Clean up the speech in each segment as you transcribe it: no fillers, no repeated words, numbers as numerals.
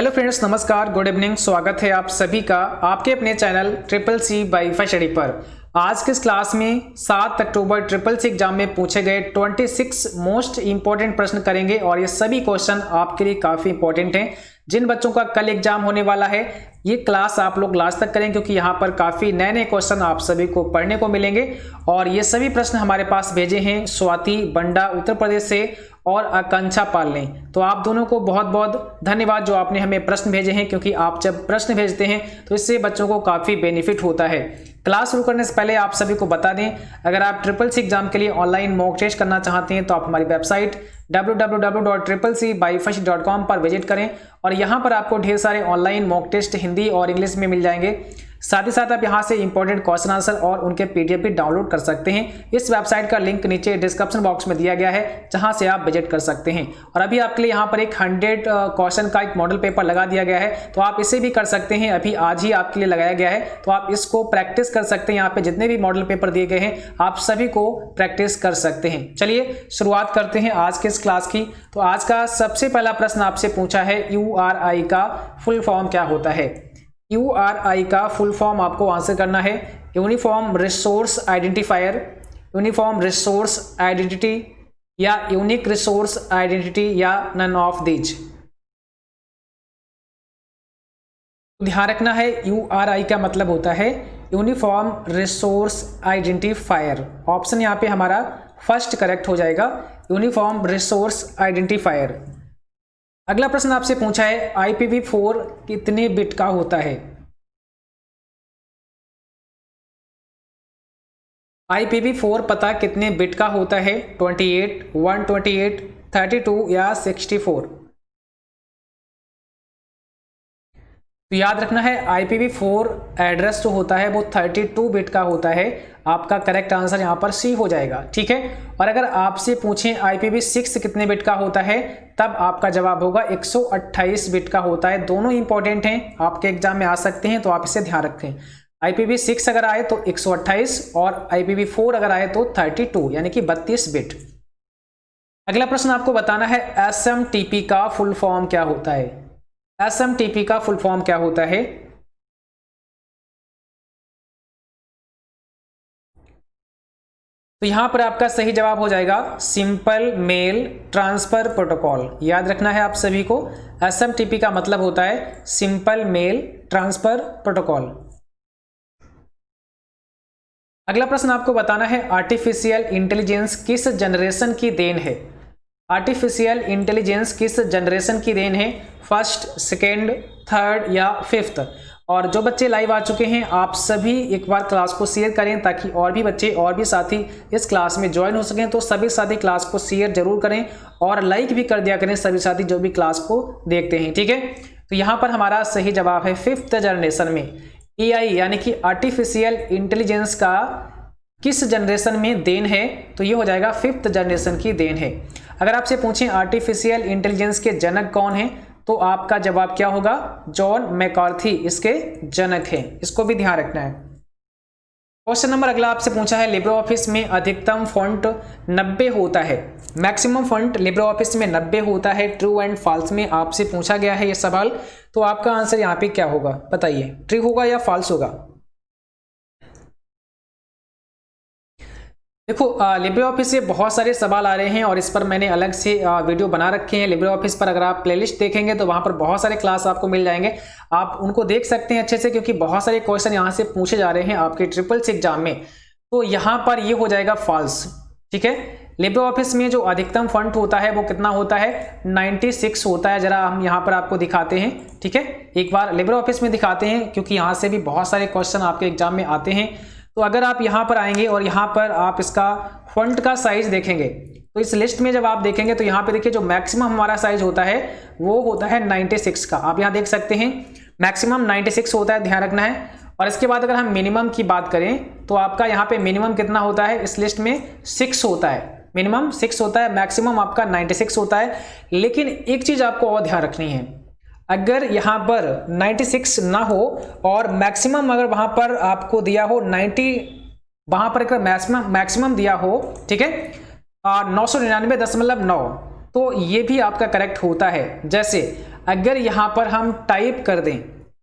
Hello friends, नमस्कार, good evening. स्वागत है आप सभी का आपके अपने channel triple C by study पर। आज के इस क्लास में 7 अक्टूबर ट्रिपल सी एग्जाम में पूछे गए 26 मोस्ट इंपॉर्टेंट प्रश्न करेंगे और ये सभी क्वेश्चन आपके लिए काफ़ी इंपॉर्टेंट हैं। जिन बच्चों का कल एग्जाम होने वाला है ये क्लास आप लोग लास्ट तक करें, क्योंकि यहाँ पर काफ़ी नए नए क्वेश्चन आप सभी को पढ़ने को मिलेंगे। और ये सभी प्रश्न हमारे पास भेजे हैं स्वाति बंडा उत्तर प्रदेश से और आकांक्षा पाल ने। तो आप दोनों को बहुत बहुत धन्यवाद जो आपने हमें प्रश्न भेजे हैं, क्योंकि आप जब प्रश्न भेजते हैं तो इससे बच्चों को काफ़ी बेनिफिट होता है। क्लास शुरू करने से पहले आप सभी को बता दें, अगर आप ट्रिपल सी एग्जाम के लिए ऑनलाइन मॉक टेस्ट करना चाहते हैं तो आप हमारी वेबसाइट www.triplec.com पर विजिट करें और यहाँ पर आपको ढेर सारे ऑनलाइन मॉक टेस्ट हिंदी और इंग्लिश में मिल जाएंगे। साथ ही साथ आप यहाँ से इंपॉर्टेंट क्वेश्चन आंसर और उनके पीडीएफ भी डाउनलोड कर सकते हैं। इस वेबसाइट का लिंक नीचे डिस्क्रिप्शन बॉक्स में दिया गया है, जहाँ से आप विजिट कर सकते हैं। और अभी आपके लिए यहाँ पर एक 100 क्वेश्चन का एक मॉडल पेपर लगा दिया गया है, तो आप इसे भी कर सकते हैं। अभी आज ही आपके लिए लगाया गया है, तो आप इसको प्रैक्टिस कर सकते हैं। यहाँ पे जितने भी मॉडल पेपर दिए गए हैं आप सभी को प्रैक्टिस कर सकते हैं। चलिए शुरुआत करते हैं आज के इस क्लास की। तो आज का सबसे पहला प्रश्न आपसे पूछा है URI का फुल फॉर्म क्या होता है। URI का फुल फॉर्म आपको आंसर करना है uniform resource identifier, uniform resource identity या यूनिक रिसोर्स आइडेंटिटी या नन ऑफ दीज। ध्यान रखना है URI का मतलब होता है यूनिफॉर्म रिसोर्स आइडेंटिफायर। ऑप्शन यहाँ पे हमारा फर्स्ट करेक्ट हो जाएगा, यूनिफॉर्म रिसोर्स आइडेंटिफायर। अगला प्रश्न आपसे पूछा है IPv4 कितने बिट का होता है। IPv4 पता कितने बिट का होता है, 28, 128, 32 या 64। तो याद रखना है IPv4 एड्रेस जो होता है वो 32 बिट का होता है। आपका करेक्ट आंसर यहाँ पर सी हो जाएगा, ठीक है। और अगर आपसे पूछें IPv6 कितने बिट का होता है, तब आपका जवाब होगा 128 बिट का होता है। दोनों इंपॉर्टेंट हैं, आपके एग्जाम में आ सकते हैं, तो आप इसे ध्यान रखें। IPv6 अगर आए तो 128 और IPv4 अगर आए तो 32 यानी कि 32 बिट। अगला प्रश्न आपको बताना है SMTP का फुल फॉर्म क्या होता है। SMTP का फुल फॉर्म क्या होता है। तो यहां पर आपका सही जवाब हो जाएगा सिंपल मेल ट्रांसफर प्रोटोकॉल। याद रखना है आप सभी को, SMTP का मतलब होता है सिंपल मेल ट्रांसफर प्रोटोकॉल। अगला प्रश्न आपको बताना है आर्टिफिशियल इंटेलिजेंस किस जनरेशन की देन है। आर्टिफिशियल इंटेलिजेंस किस जनरेशन की देन है, फर्स्ट, सेकेंड, थर्ड या फिफ्थ। और जो बच्चे लाइव आ चुके हैं आप सभी एक बार क्लास को शेयर करें, ताकि और भी बच्चे और भी साथी इस क्लास में ज्वाइन हो सकें। तो सभी साथी क्लास को शेयर जरूर करें और लाइक भी कर दिया करें सभी साथी जो भी क्लास को देखते हैं, ठीक है। तो यहाँ पर हमारा सही जवाब है फिफ्थ जनरेशन में। AI यानी कि आर्टिफिशियल इंटेलिजेंस का किस जनरेशन में देन है, तो ये हो जाएगा फिफ्थ जनरेशन की देन है। अगर आपसे पूछें आर्टिफिशियल इंटेलिजेंस के जनक कौन है, तो आपका जवाब क्या होगा, जॉन मैकार्थी इसके जनक हैं। इसको भी ध्यान रखना है। क्वेश्चन नंबर अगला आपसे पूछा है लिब्रे ऑफिस में अधिकतम फॉन्ट 90 होता है। मैक्सिमम फॉन्ट लिब्रे ऑफिस में 90 होता है, ट्रू एंड फॉल्स में आपसे पूछा गया है ये सवाल। तो आपका आंसर यहाँ पे क्या होगा बताइए, ट्रू होगा या फॉल्स होगा। देखो लिब्रे ऑफिस से बहुत सारे सवाल आ रहे हैं और इस पर मैंने अलग से वीडियो बना रखे हैं। लिब्रे ऑफिस पर अगर आप प्लेलिस्ट देखेंगे तो वहाँ पर बहुत सारे क्लास आपको मिल जाएंगे, आप उनको देख सकते हैं अच्छे से, क्योंकि बहुत सारे क्वेश्चन यहाँ से पूछे जा रहे हैं आपके ट्रिपल सी एग्जाम में। तो यहाँ पर ये हो जाएगा फॉल्स, ठीक है। लिब्रे ऑफिस में जो अधिकतम फॉन्ट होता है वो कितना होता है, 96 होता है। जरा हम यहाँ पर आपको दिखाते हैं, ठीक है। एक बार लिब्रे ऑफिस में दिखाते हैं, क्योंकि यहाँ से भी बहुत सारे क्वेश्चन आपके एग्जाम में आते हैं। तो अगर आप यहाँ पर आएंगे और यहाँ पर आप इसका फॉन्ट का साइज देखेंगे, तो इस लिस्ट में जब आप देखेंगे तो यहाँ पे देखिए जो मैक्सिमम हमारा साइज होता है वो होता है 96 का। आप यहाँ देख सकते हैं मैक्सिमम 96 होता है, ध्यान रखना है। और इसके बाद अगर हम मिनिमम की बात करें तो आपका यहाँ पे मिनिमम कितना होता है, इस लिस्ट में 6 होता है। मिनिमम 6 होता है, मैक्सिमम आपका 96 होता है। लेकिन एक चीज आपको और ध्यान रखनी है, अगर यहाँ पर 96 ना हो और मैक्सिमम अगर वहां पर आपको दिया हो 90, वहां पर अगर मैक्सिमम दिया हो, ठीक है, 999.9, तो ये भी आपका करेक्ट होता है। जैसे अगर यहाँ पर हम टाइप कर दें,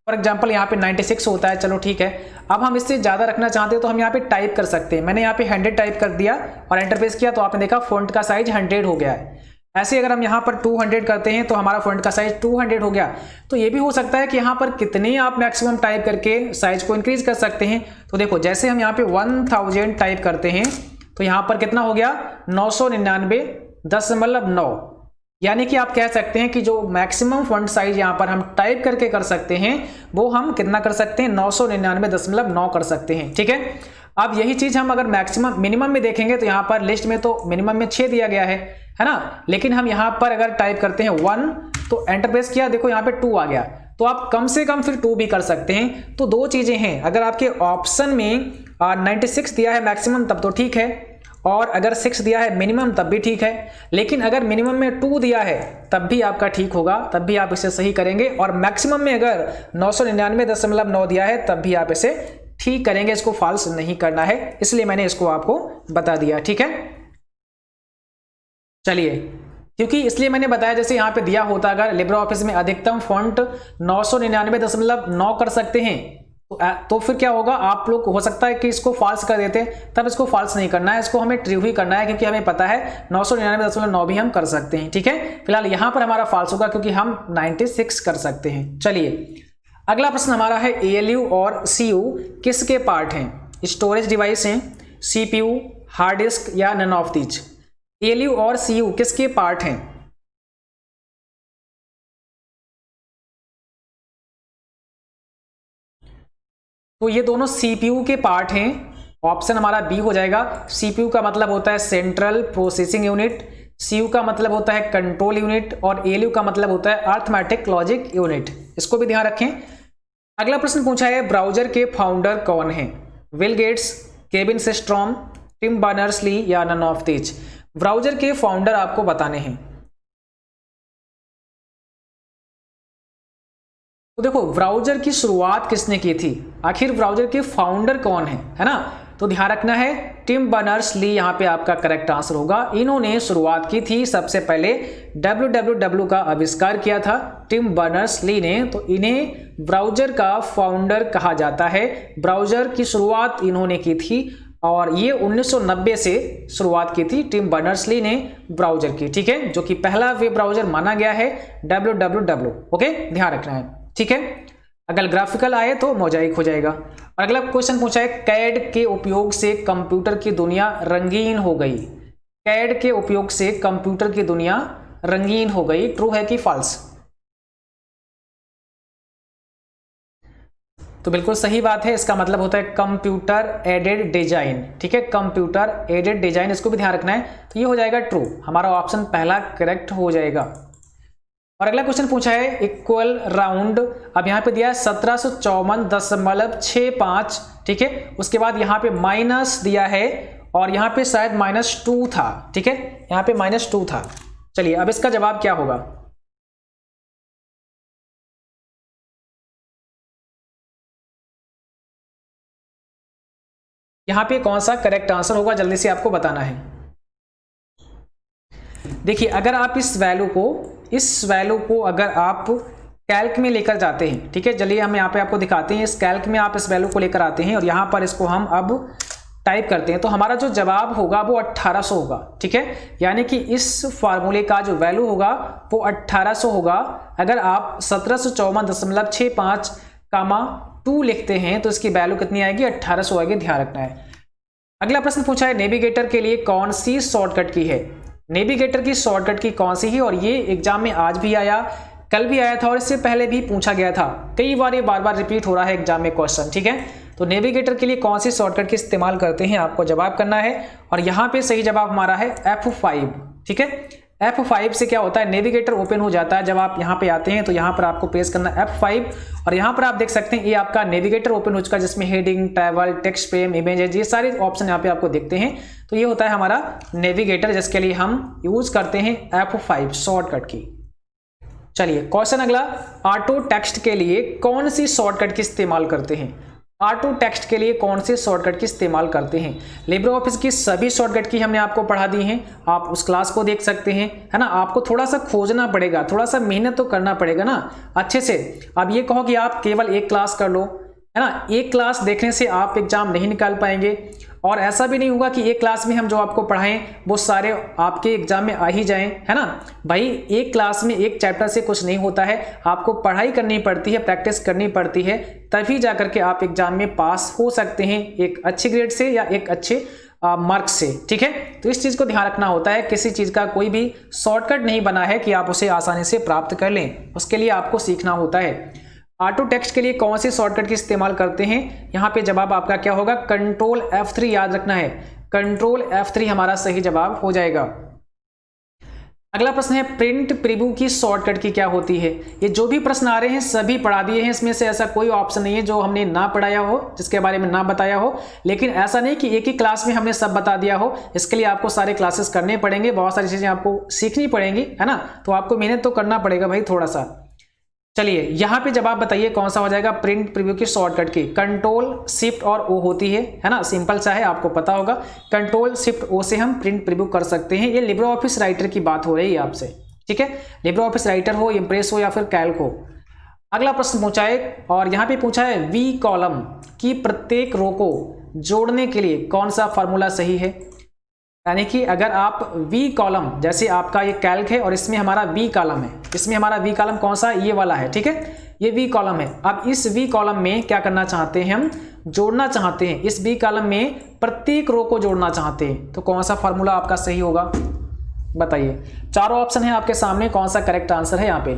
फॉर एग्जाम्पल यहाँ पे 96 होता है, चलो ठीक है, अब हम इससे ज़्यादा रखना चाहते हैं तो हम यहाँ पे टाइप कर सकते हैं। मैंने यहाँ पे 100 टाइप कर दिया और एंटर प्रेस किया तो आपने देखा फ़ॉन्ट का साइज 100 हो गया है। ऐसे अगर हम यहाँ पर 200 करते हैं तो हमारा फ़ॉन्ट का साइज 200 हो गया। तो ये भी हो सकता है कि यहाँ पर कितने आप मैक्सिमम टाइप करके साइज को इंक्रीज कर सकते हैं। तो देखो जैसे हम यहाँ पे 1000 टाइप करते हैं तो यहाँ पर कितना हो गया 999.9, यानी कि आप कह सकते हैं कि जो मैक्सिमम फ़ॉन्ट साइज यहाँ पर हम टाइप करके कर सकते हैं वो हम कितना कर सकते हैं 999.9 कर सकते हैं। ठीक है, अब यही चीज़ हम अगर मैक्सिमम मिनिमम में देखेंगे तो यहाँ पर लिस्ट में तो मिनिमम में 6 दिया गया है ना, लेकिन हम यहाँ पर अगर टाइप करते हैं 1 तो एंटर प्रेस किया, देखो यहाँ पे 2 आ गया, तो आप कम से कम फिर 2 भी कर सकते हैं। तो दो चीज़ें हैं, अगर आपके ऑप्शन में 96 दिया है मैक्सिमम तब तो ठीक है, और अगर 6 दिया है मिनिमम तब भी ठीक है, लेकिन अगर मिनिमम में 2 दिया है तब भी आपका ठीक होगा, तब भी आप इसे सही करेंगे, और मैक्सिमम में अगर 999.9 दिया है तब भी आप इसे ठीक करेंगे, इसको फॉल्स नहीं करना है, इसलिए मैंने इसको आपको बता दिया। ठीक है, चलिए, क्योंकि इसलिए मैंने बताया जैसे यहाँ पे दिया होता अगर लिब्रे ऑफिस में अधिकतम फॉन्ट 999.9 कर सकते हैं तो फिर क्या होगा, आप लोग हो सकता है कि इसको फॉल्स कर देते, तब इसको फॉल्स नहीं करना है, इसको हमें ट्रू ही करना है, क्योंकि हमें पता है 999.9 भी हम कर सकते हैं। ठीक है, फिलहाल यहाँ पर हमारा फॉल्स होगा क्योंकि हम 96 कर सकते हैं। चलिए, अगला प्रश्न हमारा है ALU और CU किसके पार्ट हैं? स्टोरेज डिवाइस हैं, CPU, हार्ड डिस्क या नन ऑफ दीज? ALU और CU किसके पार्ट हैं? तो ये दोनों CPU के पार्ट हैं, ऑप्शन हमारा बी हो जाएगा। CPU का मतलब होता है सेंट्रल प्रोसेसिंग यूनिट, CU का मतलब होता है कंट्रोल यूनिट, और ALU का मतलब होता है अर्थमेटिक लॉजिक यूनिट, इसको भी ध्यान रखें। अगला प्रश्न पूछा है ब्राउजर के फाउंडर कौन है? Bill Gates, Kevin Systrom, Tim Berners Lee या नन ऑफ दीज? ब्राउजर के फाउंडर आपको बताने हैं। तो देखो ब्राउजर की शुरुआत किसने की थी, आखिर ब्राउजर के फाउंडर कौन है ना? तो ध्यान रखना है टिम बर्नर्स-ली यहाँ पे आपका करेक्ट आंसर होगा। इन्होंने शुरुआत की थी, सबसे पहले www का आविष्कार किया था टिम बर्नर्स-ली ने, तो इन्हें ब्राउजर का फाउंडर कहा जाता है। ब्राउजर की शुरुआत इन्होंने की थी और ये 1990 से शुरुआत की थी टिम बर्नर्स-ली ने ब्राउजर की। ठीक है, जो कि पहला वेब ब्राउजर माना गया है www। ओके, ध्यान रखना है। ठीक है, अगर ग्राफिकल आए तो मोजाइक हो जाएगा। अगला क्वेश्चन पूछा है कैड के उपयोग से कंप्यूटर की दुनिया रंगीन हो गई। कैड के उपयोग से कंप्यूटर की दुनिया रंगीन हो गई, ट्रू है कि फॉल्स? तो बिल्कुल सही बात है, इसका मतलब होता है कंप्यूटर एडेड डिजाइन। ठीक है, कंप्यूटर एडेड डिजाइन, इसको भी ध्यान रखना है, तो ये हो जाएगा ट्रू, हमारा ऑप्शन पहला करेक्ट हो जाएगा। और अगला क्वेश्चन पूछा है इक्वल राउंड, अब यहाँ पे दिया है 1754.65। ठीक है, उसके बाद यहाँ पे माइनस दिया है और यहाँ पे शायद -2 था। ठीक है, यहाँ पे -2 था। चलिए, अब इसका जवाब क्या होगा? यहाँ पे कौन सा करेक्ट आंसर होगा, जल्दी से आपको बताना है। देखिए, अगर आप इस वैल्यू को अगर आप कैल्क में लेकर जाते हैं, ठीक है, चलिए हम यहाँ पे आपको दिखाते हैं, इस कैल्क में आप इस वैल्यू को लेकर आते हैं और यहाँ पर इसको हम अब टाइप करते हैं, तो हमारा जो जवाब होगा वो 1800 होगा। ठीक है, यानी कि इस फार्मूले का जो वैल्यू होगा वो 1800 होगा। अगर आप 1754.65 लिखते हैं तो इसकी वैल्यू कितनी आएगी? 1800 आएगी, ध्यान रखना है। अगला प्रश्न पूछा है नेविगेटर के लिए कौन सी शॉर्टकट की है? नेविगेटर की शॉर्टकट की कौन सी है? और ये एग्जाम में आज भी आया, कल भी आया था और इससे पहले भी पूछा गया था, कई बार ये बार बार रिपीट हो रहा है एग्जाम में क्वेश्चन। ठीक है, तो नेविगेटर के लिए कौन सी शॉर्टकट की इस्तेमाल करते हैं, आपको जवाब करना है। और यहाँ पे सही जवाब हमारा है F5। ठीक है, F5 से क्या होता है, नेविगेटर ओपन हो जाता है। जब आप यहाँ पे आते हैं तो यहाँ पर आपको प्रेस करना F5 और यहाँ पर आप देख सकते हैं ये आपका नेविगेटर ओपन हो चुका है, जिसमें heading, travel, text frame, images, ये सारे ऑप्शन यहाँ पे आपको दिखते हैं। तो ये होता है हमारा नेविगेटर, जिसके लिए हम यूज करते हैं F5 शॉर्टकट की। चलिए, क्वेश्चन अगला, ऑटो टेक्स्ट के लिए कौन सी शॉर्टकट की इस्तेमाल करते हैं? ऑटो टेक्स्ट के लिए कौन से शॉर्टकट की इस्तेमाल करते हैं? लिब्रे ऑफिस की सभी शॉर्टकट की हमने आपको पढ़ा दी हैं, आप उस क्लास को देख सकते हैं, है ना। आपको थोड़ा सा खोजना पड़ेगा, थोड़ा सा मेहनत तो करना पड़ेगा ना अच्छे से। अब ये कहो कि आप केवल एक क्लास कर लो, है ना, एक क्लास देखने से आप एग्जाम नहीं निकाल पाएंगे, और ऐसा भी नहीं होगा कि एक क्लास में हम जो आपको पढ़ाएं वो सारे आपके एग्जाम में आ ही जाएं, है ना। भाई एक क्लास में एक चैप्टर से कुछ नहीं होता है, आपको पढ़ाई करनी पड़ती है, प्रैक्टिस करनी पड़ती है, तभी जाकर के आप एग्जाम में पास हो सकते हैं एक अच्छे ग्रेड से या एक अच्छे मार्क्स से, ठीक है। तो इस चीज को ध्यान रखना होता है, किसी चीज का कोई भी शॉर्टकट नहीं बना है कि आप उसे आसानी से प्राप्त कर लें, उसके लिए आपको सीखना होता है। ऑटो टेक्स्ट के लिए कौन सी शॉर्टकट की इस्तेमाल करते हैं? यहाँ पे जवाब आपका क्या होगा? कंट्रोल F3 याद रखना है, कंट्रोल F3 हमारा सही जवाब हो जाएगा। अगला प्रश्न है प्रिंट प्रीव्यू की शॉर्टकट की क्या होती है? ये जो भी प्रश्न आ रहे हैं सभी पढ़ा दिए हैं, इसमें से ऐसा कोई ऑप्शन नहीं है जो हमने ना पढ़ाया हो, जिसके बारे में ना बताया हो। लेकिन ऐसा नहीं कि एक ही क्लास में हमने सब बता दिया हो, इसके लिए आपको सारे क्लासेस करने पड़ेंगे, बहुत सारी चीजें आपको सीखनी पड़ेंगी, है ना। तो आपको मेहनत तो करना पड़ेगा भाई थोड़ा सा। चलिए यहाँ पे जवाब बताइए कौन सा हो जाएगा प्रिंट प्रीव्यू की शॉर्टकट की? कंट्रोल शिफ्ट और ओ होती है ना, सिंपल सा है, आपको पता होगा। कंट्रोल शिफ्ट ओ से हम प्रिंट प्रीव्यू कर सकते हैं। ये लिब्रे ऑफिस राइटर की बात हो रही है आपसे, ठीक है। लिब्रे ऑफिस राइटर हो, इम्प्रेस हो या फिर कैल्क हो। अगला प्रश्न पूछा है, और यहाँ पे पूछा है वी कॉलम की प्रत्येक रो को जोड़ने के लिए कौन सा फॉर्मूला सही है? यानी कि अगर आप वी कॉलम, जैसे आपका ये कैल्क है और इसमें हमारा वी कॉलम है, इसमें हमारा वी कॉलम कौन सा? ये वाला है, ठीक है, ये वी कॉलम है। अब इस वी कॉलम में क्या करना चाहते हैं? हम जोड़ना चाहते हैं, इस वी कॉलम में प्रत्येक रो को जोड़ना चाहते हैं, तो कौन सा फॉर्मूला आपका सही होगा बताइए? चारों ऑप्शन है आपके सामने, कौन सा करेक्ट आंसर है यहाँ पे?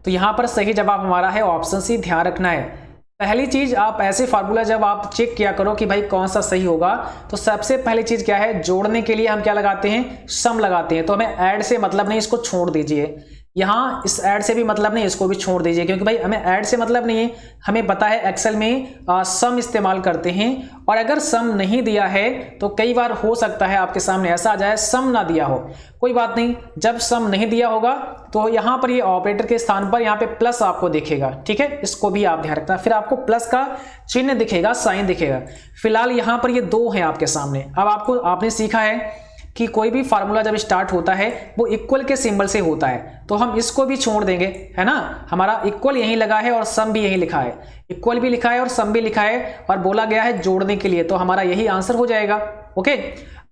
तो यहां पर सही जवाब हमारा है ऑप्शन सी, ध्यान रखना है। पहली चीज, आप ऐसे फार्मूला जब आप चेक किया करो कि भाई कौन सा सही होगा, तो सबसे पहली चीज क्या है? जोड़ने के लिए हम क्या लगाते हैं? सम लगाते हैं। तो हमें ऐड से मतलब नहीं, इसको छोड़ दीजिए। यहाँ इस ऐड से भी मतलब नहीं, इसको भी छोड़ दीजिए, क्योंकि भाई हमें ऐड से मतलब नहीं है, हमें पता है एक्सेल में सम इस्तेमाल करते हैं। और अगर सम नहीं दिया है तो कई बार हो सकता है आपके सामने ऐसा आ जाए सम ना दिया हो, कोई बात नहीं, जब सम नहीं दिया होगा तो यहाँ पर ये ऑपरेटर के स्थान पर यहाँ पे प्लस आपको दिखेगा, ठीक है, इसको भी आप ध्यान रखना। फिर आपको प्लस का चिन्ह दिखेगा, साइन दिखेगा। फिलहाल यहाँ पर ये दो है आपके सामने। अब आपने सीखा है कि कोई भी फार्मूला जब स्टार्ट होता है वो इक्वल के सिंबल से होता है, तो हम इसको भी छोड़ देंगे, है ना। हमारा इक्वल यहीं लगा है और सम भी यहीं लिखा है, इक्वल भी लिखा है और सम भी लिखा है, और बोला गया है जोड़ने के लिए, तो हमारा यही आंसर हो जाएगा। ओके,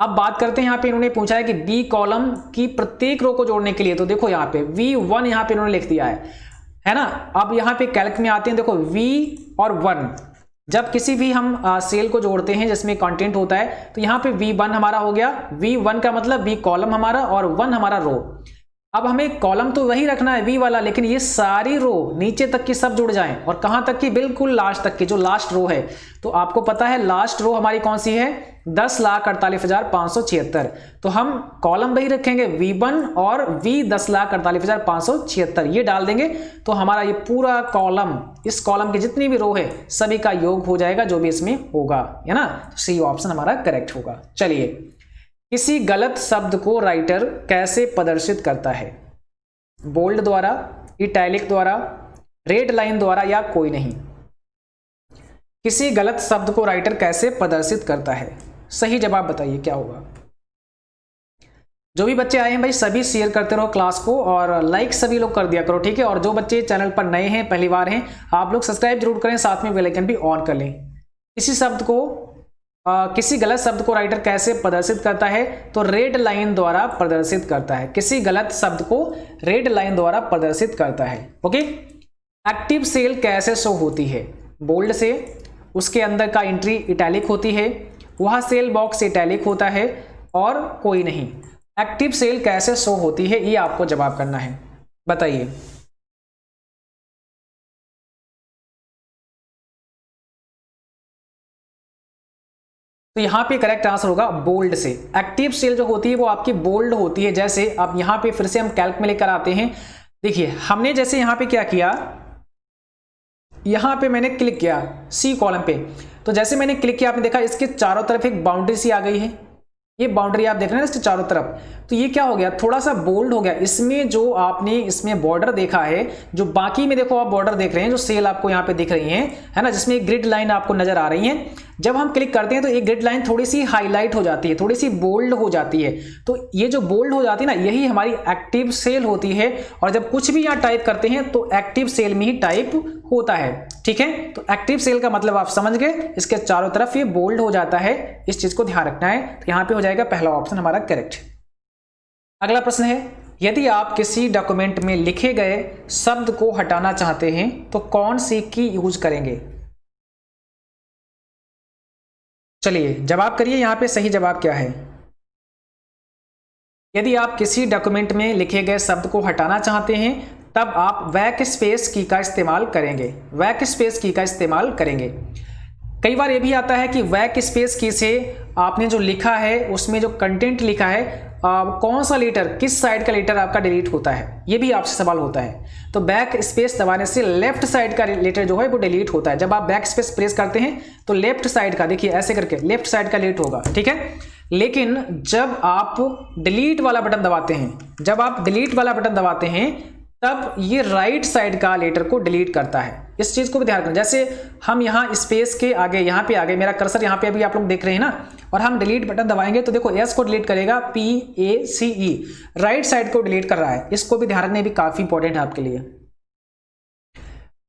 अब बात करते हैं, यहाँ पे इन्होंने पूछा है कि बी कॉलम की प्रत्येक रो को जोड़ने के लिए, तो देखो यहाँ पे V1 यहाँ पे इन्होंने लिख दिया है ना। अब यहाँ पे कैल्क में आते हैं, देखो V और 1, जब किसी भी हम सेल को जोड़ते हैं जिसमें कंटेंट होता है, तो यहाँ पे V1 हमारा हो गया। V1 का मतलब V कॉलम हमारा और 1 हमारा रो। अब हमें कॉलम तो वही रखना है V वाला, लेकिन ये सारी रो नीचे तक की सब जुड़ जाएं, और कहां तक की? बिल्कुल लास्ट तक की, जो लास्ट रो है। तो आपको पता है लास्ट रो हमारी कौन सी है? 10,48,576। तो हम कॉलम वही रखेंगे V1 और V 10,48,576 ये डाल देंगे, तो हमारा ये पूरा कॉलम, इस कॉलम की जितनी भी रो है सभी का योग हो जाएगा, जो भी इसमें होगा, है ना। सी ऑप्शन हमारा करेक्ट होगा। चलिए, किसी गलत शब्द को राइटर कैसे प्रदर्शित करता है? बोल्ड द्वारा, इटैलिक द्वारा, रेड लाइन द्वारा, या कोई नहीं? किसी गलत शब्द को राइटर कैसे प्रदर्शित करता है? सही जवाब बताइए क्या होगा? जो भी बच्चे आए हैं भाई सभी शेयर करते रहो क्लास को, और लाइक सभी लोग कर दिया करो, ठीक है। और जो बच्चे चैनल पर नए हैं, पहली बार हैं, आप लोग सब्सक्राइब जरूर करें, साथ में बेल आइकन भी ऑन कर लें। किसी गलत शब्द को राइटर कैसे प्रदर्शित करता है? तो रेड लाइन द्वारा प्रदर्शित करता है। किसी गलत शब्द को रेड लाइन द्वारा प्रदर्शित करता है। ओके, एक्टिव सेल कैसे शो होती है? बोल्ड से, उसके अंदर का एंट्री इटैलिक होती है, वह सेल बॉक्स इटैलिक होता है, और कोई नहीं। एक्टिव सेल कैसे शो होती है, ये आपको जवाब करना है, बताइए। तो यहाँ पे करेक्ट आंसर होगा बोल्ड से। एक्टिव सेल जो होती है वो आपकी बोल्ड होती है। जैसे अब यहाँ पे फिर से हम कैल्क में लेकर आते हैं, देखिए हमने जैसे यहाँ पे क्या किया, यहाँ पे मैंने क्लिक किया सी कॉलम पे, तो जैसे मैंने क्लिक किया आपने देखा इसके चारों तरफ एक बाउंड्री सी आ गई है, ये बाउंड्री आप देख रहे हैं इसके चारों तरफ, तो ये क्या हो गया, थोड़ा सा बोल्ड हो गया। इसमें जो आपने इसमें बॉर्डर देखा है, जो बाकी में देखो आप बॉर्डर देख रहे हैं, जो सेल आपको यहाँ पे दिख रही है ना, जिसमें एक ग्रिड लाइन आपको नजर आ रही है, जब हम क्लिक करते हैं तो एक ग्रिड लाइन थोड़ी सी हाईलाइट हो जाती है, थोड़ी सी बोल्ड हो जाती है। तो ये जो बोल्ड हो जाती है ना, यही हमारी एक्टिव सेल होती है। और जब कुछ भी यहाँ टाइप करते हैं तो एक्टिव सेल में ही टाइप होता है, ठीक है। तो एक्टिव सेल का मतलब आप समझ गए, इसके चारों तरफ ये बोल्ड हो जाता है, इस चीज को ध्यान रखना है। तो यहाँ पे हो जाएगा पहला ऑप्शन हमारा करेक्ट। अगला प्रश्न है, यदि आप किसी डॉक्यूमेंट में लिखे गए शब्द को हटाना चाहते हैं तो कौन सी की यूज करेंगे। चलिए जवाब करिए, यहां पे सही जवाब क्या है। यदि आप किसी डॉक्यूमेंट में लिखे गए शब्द को हटाना चाहते हैं तब आप बैक स्पेस की का इस्तेमाल करेंगे, बैक स्पेस की का इस्तेमाल करेंगे। कई बार ये भी आता है कि बैक स्पेस की से आपने जो लिखा है उसमें जो कंटेंट लिखा है कौन सा लेटर, किस साइड का लेटर आपका डिलीट होता है, ये भी आपसे सवाल होता है। तो बैक स्पेस दबाने से लेफ्ट साइड का लेटर जो है वो डिलीट होता है। जब आप बैक स्पेस प्रेस करते हैं तो लेफ्ट साइड का, देखिए ऐसे करके लेफ्ट साइड का डिलीट होगा, ठीक है। लेकिन जब आप डिलीट वाला बटन दबाते हैं, जब आप डिलीट वाला बटन दबाते हैं तब ये राइट साइड का लेटर को डिलीट करता है। इस चीज को भी ध्यान रखना। जैसे हम यहाँ स्पेस के आगे यहाँ पे आ गए, मेरा कर्सर यहाँ पे अभी आप लोग देख रहे हैं ना, और हम डिलीट बटन दबाएंगे तो देखो एस को डिलीट करेगा, PACE, राइट साइड को डिलीट कर रहा है। इसको भी ध्यान रखना, भी काफी इंपॉर्टेंट है आपके लिए।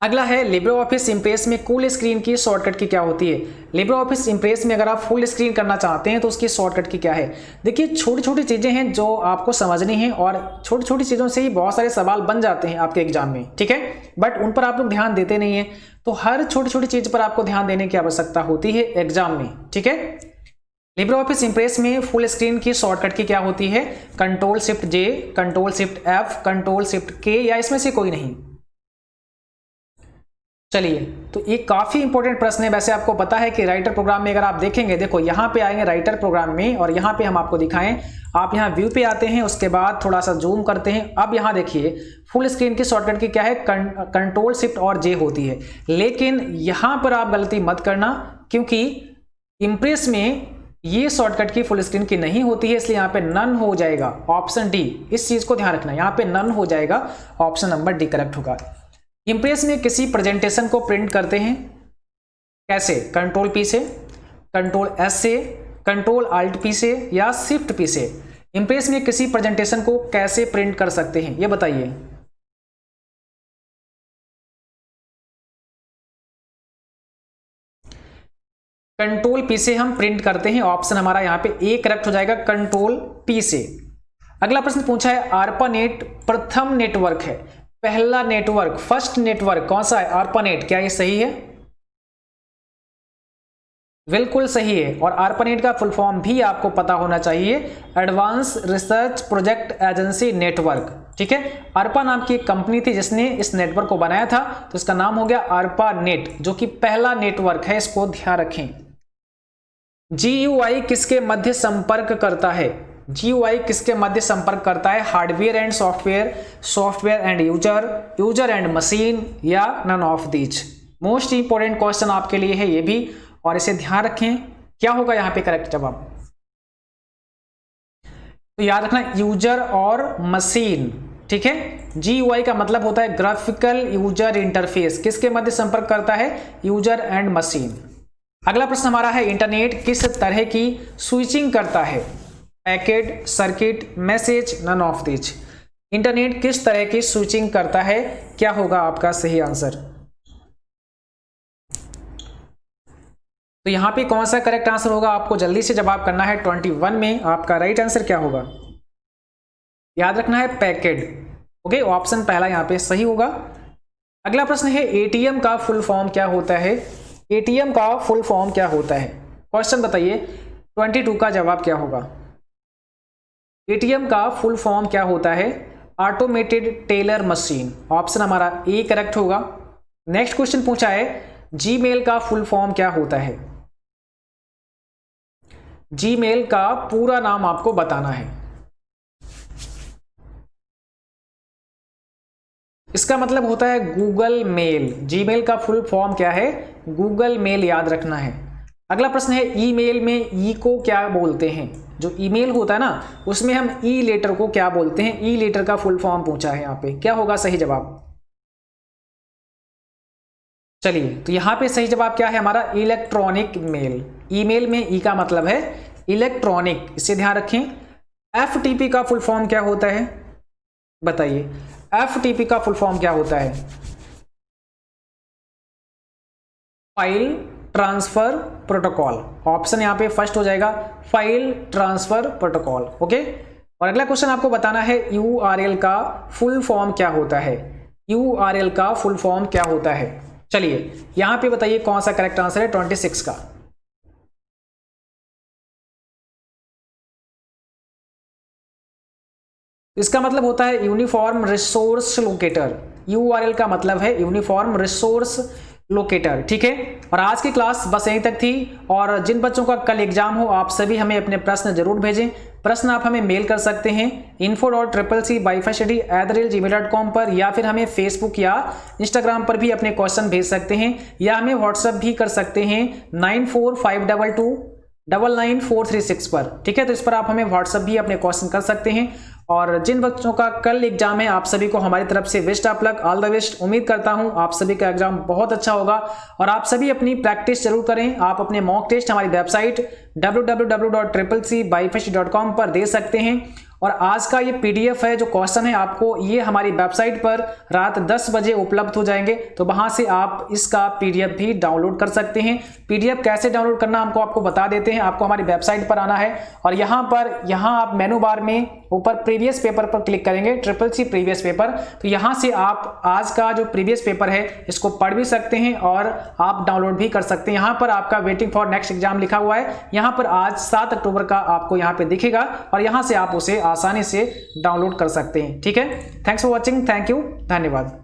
अगला है लिब्रे ऑफिस इंप्रेस में फुल स्क्रीन की शॉर्टकट की क्या होती है। लिब्रे ऑफिस इंप्रेस में अगर आप फुल स्क्रीन करना चाहते हैं तो उसकी शॉर्टकट की क्या है। देखिए छोटी छोटी चीजें हैं जो आपको समझनी है, और छोटी छोटी चीजों से ही बहुत सारे सवाल बन जाते हैं आपके एग्जाम में, ठीक है। बट उन पर आप लोग ध्यान देते नहीं है, तो हर छोटी छोटी चीज पर आपको ध्यान देने की आवश्यकता होती है एग्जाम में, ठीक है। लिब्रे ऑफिस इंप्रेस में फुल स्क्रीन की शॉर्टकट की क्या होती है, Ctrl+Shift+J, Ctrl+Shift+F, Ctrl+Shift+K, या इसमें से कोई नहीं। चलिए, तो ये काफी इंपॉर्टेंट प्रश्न है। वैसे आपको पता है कि राइटर प्रोग्राम में अगर आप देखेंगे, देखो यहाँ पे आएंगे राइटर प्रोग्राम में, और यहाँ पे हम आपको दिखाएं, आप यहाँ व्यू पे आते हैं, उसके बाद थोड़ा सा जूम करते हैं। अब यहाँ देखिए फुल स्क्रीन की शॉर्टकट की क्या है, Ctrl+Shift और J होती है। लेकिन यहाँ पर आप गलती मत करना, क्योंकि इंप्रेस में ये शॉर्टकट की फुल स्क्रीन की नहीं होती है, इसलिए यहाँ पे नन हो जाएगा, ऑप्शन डी। इस चीज को ध्यान रखना, यहाँ पे नन हो जाएगा, ऑप्शन नंबर डी करेक्ट होगा। इंप्रेस में किसी प्रेजेंटेशन को प्रिंट करते हैं कैसे, Ctrl+P से, Ctrl+S से, Ctrl+Alt+P से, या Shift+P से। इंप्रेस में किसी प्रेजेंटेशन को कैसे प्रिंट कर सकते हैं ये बताइए। Ctrl+P से हम प्रिंट करते हैं, ऑप्शन हमारा यहाँ पे ए करेक्ट हो जाएगा, Ctrl+P से। अगला प्रश्न पूछा है, ARPANET प्रथम नेटवर्क है, पहला नेटवर्क, फर्स्ट नेटवर्क कौन सा है, ARPANET, क्या ये सही है। बिल्कुल सही है। और ARPANET का फुल फॉर्म भी आपको पता होना चाहिए, advance research project agency network, ठीक है। ARPA नाम की एक कंपनी थी जिसने इस नेटवर्क को बनाया था, तो इसका नाम हो गया ARPANET, जो कि पहला नेटवर्क है, इसको ध्यान रखें। GUI किसके मध्य संपर्क करता है, GUI किसके मध्य संपर्क करता है, hardware and software, software and user, user and machine, या none of these. Most important question आपके लिए है ये भी, और इसे ध्यान रखें। क्या होगा यहाँ पे करेक्ट जवाब, तो याद रखना यूजर और मशीन, ठीक है। GUI का मतलब होता है ग्राफिकल यूजर इंटरफेस, किसके मध्य संपर्क करता है, यूजर एंड मशीन। अगला प्रश्न हमारा है, इंटरनेट किस तरह की स्विचिंग करता है, packet, circuit, message, none of this. Internet किस तरह की स्विचिंग करता है, क्या होगा आपका सही आंसर। तो यहां पे कौन सा करेक्ट आंसर होगा, आपको जल्दी से जवाब करना है। 21 में आपका राइट आंसर क्या होगा, याद रखना है पैकेट, ओके, ऑप्शन पहला यहां पे सही होगा। अगला प्रश्न है, ATM का फुल फॉर्म क्या होता है, ATM का फुल फॉर्म क्या होता है, क्वेश्चन बताइए। 22 का जवाब क्या होगा, ATM का फुल फॉर्म क्या होता है, ऑटोमेटेड टेलर मशीन, ऑप्शन हमारा ए करेक्ट होगा। नेक्स्ट क्वेश्चन पूछा है, जीमेल का फुल फॉर्म क्या होता है, जीमेल का पूरा नाम आपको बताना है। इसका मतलब होता है गूगल मेल, जीमेल का फुल फॉर्म क्या है, गूगल मेल, याद रखना है। अगला प्रश्न है, ईमेल में ई को क्या बोलते हैं, जो ईमेल होता है ना उसमें हम ई लेटर को क्या बोलते हैं, ई लेटर का फुल फॉर्म पूछा है यहाँ पे, क्या होगा सही जवाब? चलिए तो यहाँ पे सही जवाब क्या है हमारा? Electronic mail. ईमेल में ई का मतलब है इलेक्ट्रॉनिक, इसे ध्यान रखें। एफटीपी का फुल फॉर्म क्या होता है बताइए? एफटीपी का फुल फॉर्म क्या होता है? File transfer protocol. ऑप्शन यहाँ पे फर्स्ट हो जाएगा, फाइल ट्रांसफर प्रोटोकॉल। ओके, और अगला क्वेश्चन आपको बताना है यूआरएल का फुल फॉर्म क्या होता है? यूआरएल का फुल फॉर्म क्या होता है? चलिए यहां पे बताइए कौन सा करेक्ट आंसर है 26 का? इसका मतलब होता है यूनिफॉर्म रिसोर्स लोकेटर। यूआरएल का मतलब है यूनिफॉर्म रिसोर्स लोकेटर। ठीक है, और आज की क्लास बस यहीं तक थी। और जिन बच्चों का कल एग्जाम हो आप सभी हमें अपने प्रश्न जरूर भेजें। प्रश्न आप हमें मेल कर सकते हैं info.cccbyfystudy@gmail.com पर, या फिर हमें फेसबुक या इंस्टाग्राम पर भी अपने क्वेश्चन भेज सकते हैं, या हमें व्हाट्सएप भी कर सकते हैं 9452299436 पर। ठीक है, तो इस पर आप हमें व्हाट्सएप भी अपने क्वेश्चन कर सकते हैं। और जिन बच्चों का कल एग्जाम है आप सभी को हमारी तरफ से best of luck, all the best. उम्मीद करता हूं आप सभी का एग्जाम बहुत अच्छा होगा और आप सभी अपनी प्रैक्टिस जरूर करें। आप अपने मॉक टेस्ट हमारी वेबसाइट www.cccbyfystudy.com पर दे सकते हैं। और आज का ये पीडीएफ है जो क्वेश्चन है आपको ये हमारी वेबसाइट पर रात 10 बजे उपलब्ध हो जाएंगे, तो वहां से आप इसका पीडीएफ भी डाउनलोड कर सकते हैं। पीडीएफ कैसे डाउनलोड करना हमको आपको बता देते हैं। आपको हमारी वेबसाइट पर आना है और यहाँ आप मेनू बार में ऊपर प्रीवियस पेपर पर क्लिक करेंगे, CCC प्रीवियस पेपर, तो यहाँ से आप आज का जो प्रीवियस पेपर है इसको पढ़ भी सकते हैं और आप डाउनलोड भी कर सकते हैं। यहाँ पर आपका वेटिंग फॉर नेक्स्ट एग्जाम लिखा हुआ है, यहाँ पर आज 7 अक्टूबर का आपको यहाँ पे दिखेगा और यहाँ से आप उसे आसानी से डाउनलोड कर सकते हैं। ठीक है, thanks for watching, thank you, धन्यवाद।